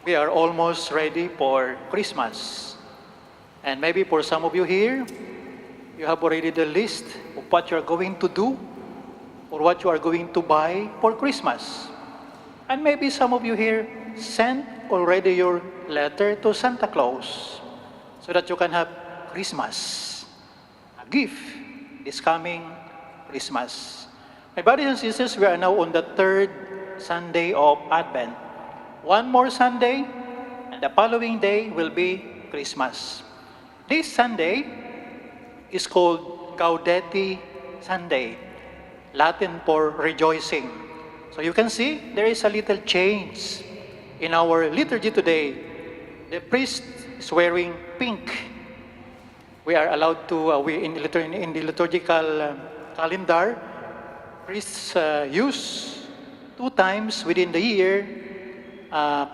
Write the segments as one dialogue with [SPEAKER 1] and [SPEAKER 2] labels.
[SPEAKER 1] We are almost ready for Christmas. And maybe for some of you here, you have already the list of what you are going to do or what you are going to buy for Christmas. And maybe some of you here sent already your letter to Santa Claus so that you can have Christmas, a gift this coming Christmas. My brothers and sisters, we are now on the third Sunday of Advent. One more Sunday, and the following day will be Christmas. This Sunday is called Gaudete Sunday, Latin for rejoicing. So you can see there is a little change in our liturgy today. The priest is wearing pink. We are allowed to, in the liturgical calendar, priests use 2 times within the year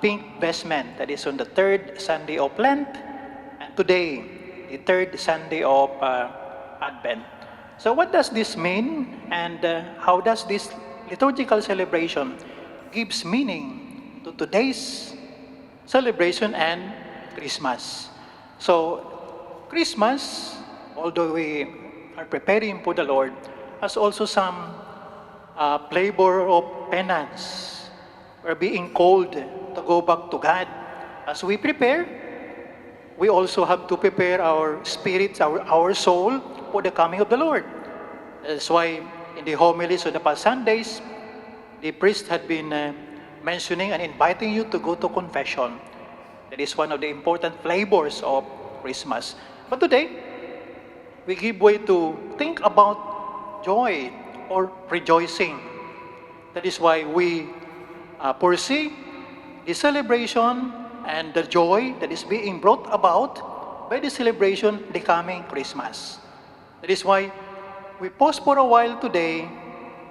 [SPEAKER 1] pink vestment. That is on the third Sunday of Lent, and today, the third Sunday of Advent. So what does this mean, and how does this liturgical celebration gives meaning to today's celebration and Christmas? So Christmas, although we are preparing for the Lord, has also some flavor of penance. We're being called to go back to God. As we prepare, we also have to prepare our spirits, our soul for the coming of the Lord. That's why in the homilies of the past Sundays, the priest had been mentioning and inviting you to go to confession. That is one of the important flavors of Christmas. But today, we give way to think about joy or rejoicing. That is why we foresee the celebration and the joy that is being brought about by the celebration the coming Christmas. That is why we pause for a while today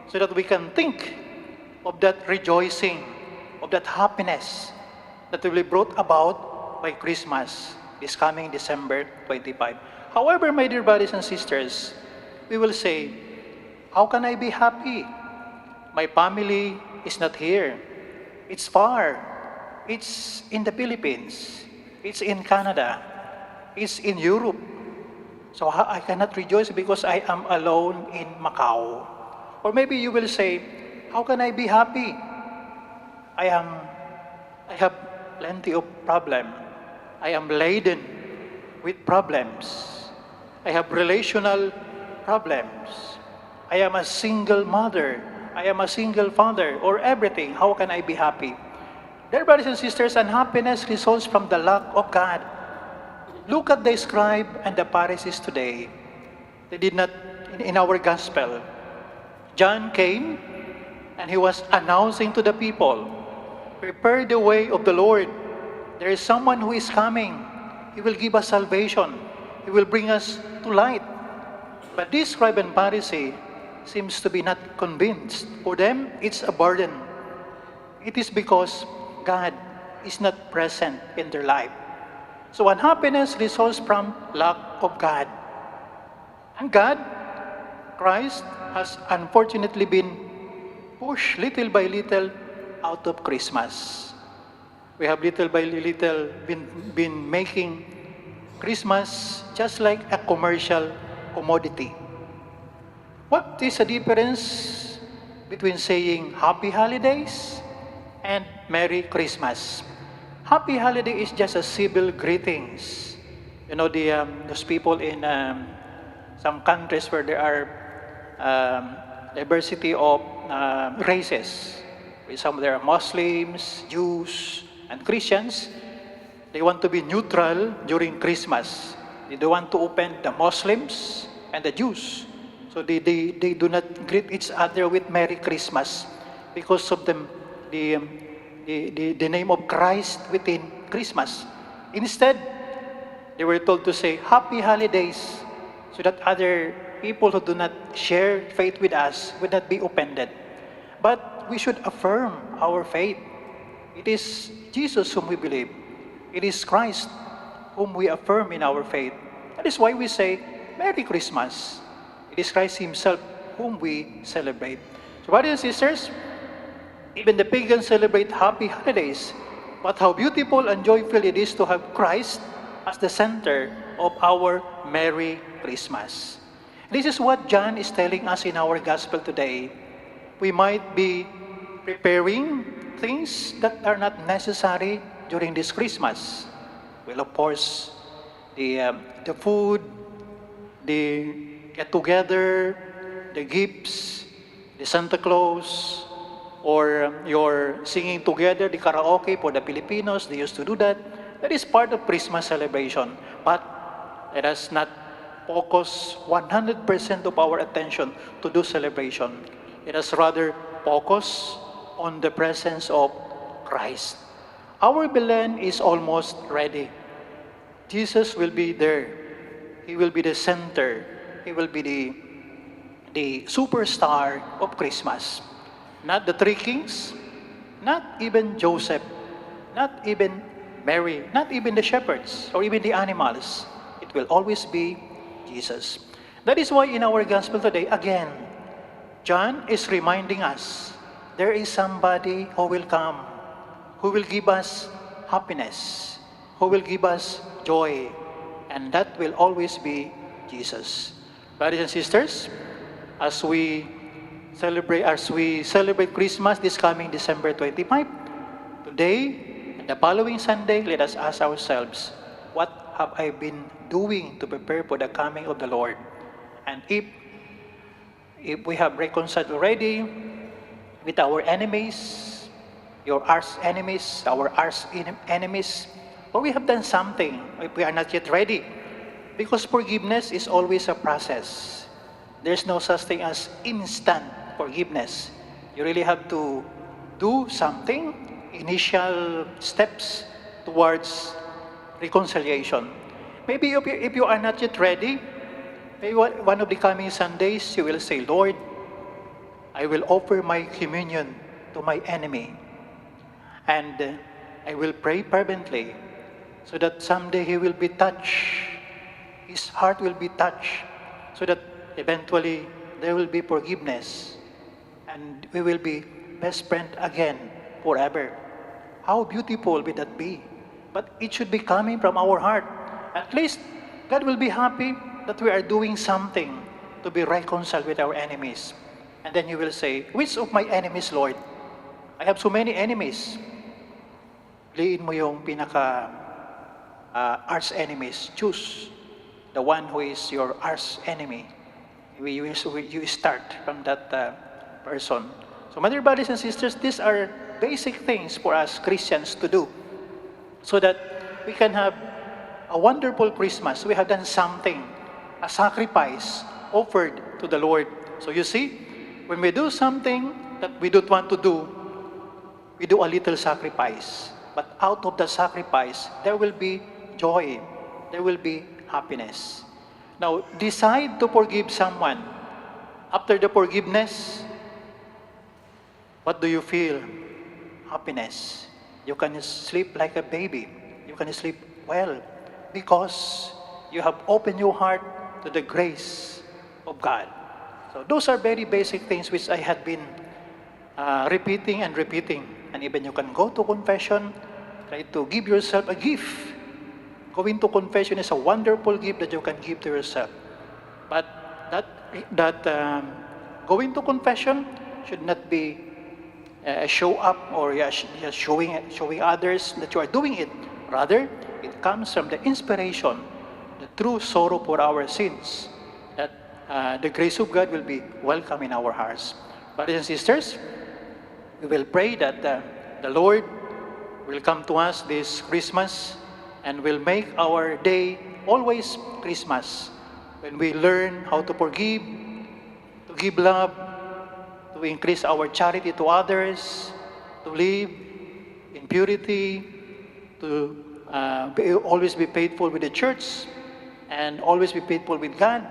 [SPEAKER 1] so that we can think of that rejoicing, of that happiness that will be brought about by Christmas this coming December 25. However, my dear brothers and sisters, we will say, how can I be happy? My family is not here. It's far. It's in the Philippines. It's in Canada. It's in Europe. So I cannot rejoice because I am alone in Macau. Or maybe you will say, how can I be happy? I have plenty of problem. I am laden with problems. I have relational problems. I am a single mother. I am a single father, or everything. How can I be happy? Dear brothers and sisters, unhappiness results from the lack of God. Look at the scribe and the Pharisees today. They did not, in our gospel, John came and he was announcing to the people, prepare the way of the Lord. There is someone who is coming. He will give us salvation. He will bring us to light. But this scribe and Pharisee seems to be not convinced. For them, it's a burden. It is because God is not present in their life. So unhappiness results from lack of God. And God, Christ, has unfortunately been pushed little by little out of Christmas. We have little by little been making Christmas just like a commercial commodity. What is the difference between saying Happy Holidays and Merry Christmas? Happy Holiday is just a civil greetings. You know, those people in some countries where there are diversity of races. Some there are Muslims, Jews, and Christians. They want to be neutral during Christmas. They don't want to offend the Muslims and the Jews. So they do not greet each other with Merry Christmas because of the name of Christ within Christmas. Instead, they were told to say Happy Holidays so that other people who do not share faith with us would not be offended. But we should affirm our faith. It is Jesus whom we believe. It is Christ whom we affirm in our faith. That is why we say Merry Christmas. It is Christ Himself whom we celebrate. So brothers and sisters, even the pagans celebrate happy holidays But how beautiful and joyful it is to have Christ as the center of our Merry Christmas. This is what John is telling us in our gospel today. We might be preparing things that are not necessary during this Christmas. Well, of course, the food, the get-together, the gifts, the Santa Claus, or your singing together, the karaoke for the Filipinos, they used to do that. That is part of Christmas celebration. But let us not focus 100% of our attention to do celebration. Let us rather focus on the presence of Christ. Our Belen is almost ready. Jesus will be there. He will be the center. He will be the superstar of Christmas. Not the three kings, not even Joseph, not even Mary, not even the shepherds, or even the animals. It will always be Jesus. That is why in our gospel today, again, John is reminding us, there is somebody who will come, who will give us happiness, who will give us joy, and that will always be Jesus. Brothers and sisters, as we celebrate Christmas this coming December 25, today and the following Sunday, let us ask ourselves, what have I been doing to prepare for the coming of the Lord? And if we have reconciled already with our enemies, your arch enemies, our arch enemies, or we have done something, if we are not yet ready, because forgiveness is always a process. There's no such thing as instant forgiveness. You really have to do something, initial steps towards reconciliation. Maybe if you are not yet ready, maybe one of the coming Sundays, you will say, Lord, I will offer my communion to my enemy. And I will pray fervently so that someday he will be touched. His heart will be touched so that eventually there will be forgiveness and we will be best friends again forever. How beautiful will that be? But it should be coming from our heart. At least God will be happy that we are doing something to be reconciled with our enemies. And then you will say, which of my enemies, Lord? I have so many enemies. Piliin mo yung arch enemies. Choose the one who is your arch enemy. You start from that person. So, my dear brothers and sisters, these are basic things for us Christians to do so that we can have a wonderful Christmas. We have done something, a sacrifice offered to the Lord. So you see, when we do something that we don't want to do, we do a little sacrifice. But out of the sacrifice, there will be joy. There will be happiness. Now, decide to forgive someone. After the forgiveness, what do you feel? Happiness. You can sleep like a baby. You can sleep well because you have opened your heart to the grace of God. So those are very basic things which I had been repeating and repeating. And even you can go to confession, try to give yourself a gift. Going to confession is a wonderful gift that you can give to yourself. But going to confession should not be show up or just showing others that you are doing it. Rather, it comes from the inspiration, the true sorrow for our sins, that the grace of God will be welcome in our hearts. Brothers and sisters, we will pray that the Lord will come to us this Christmas and will make our day always Christmas when we learn how to forgive, to give love, to increase our charity to others, to live in purity, to always be faithful with the church, and always be faithful with God,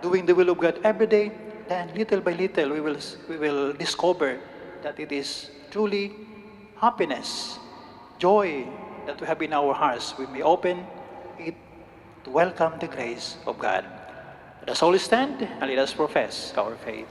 [SPEAKER 1] doing the will of God every day. Then little by little we will discover that it is truly happiness, joy that we have in our hearts. We may open it to welcome the grace of God. Let us all stand and let us profess our faith.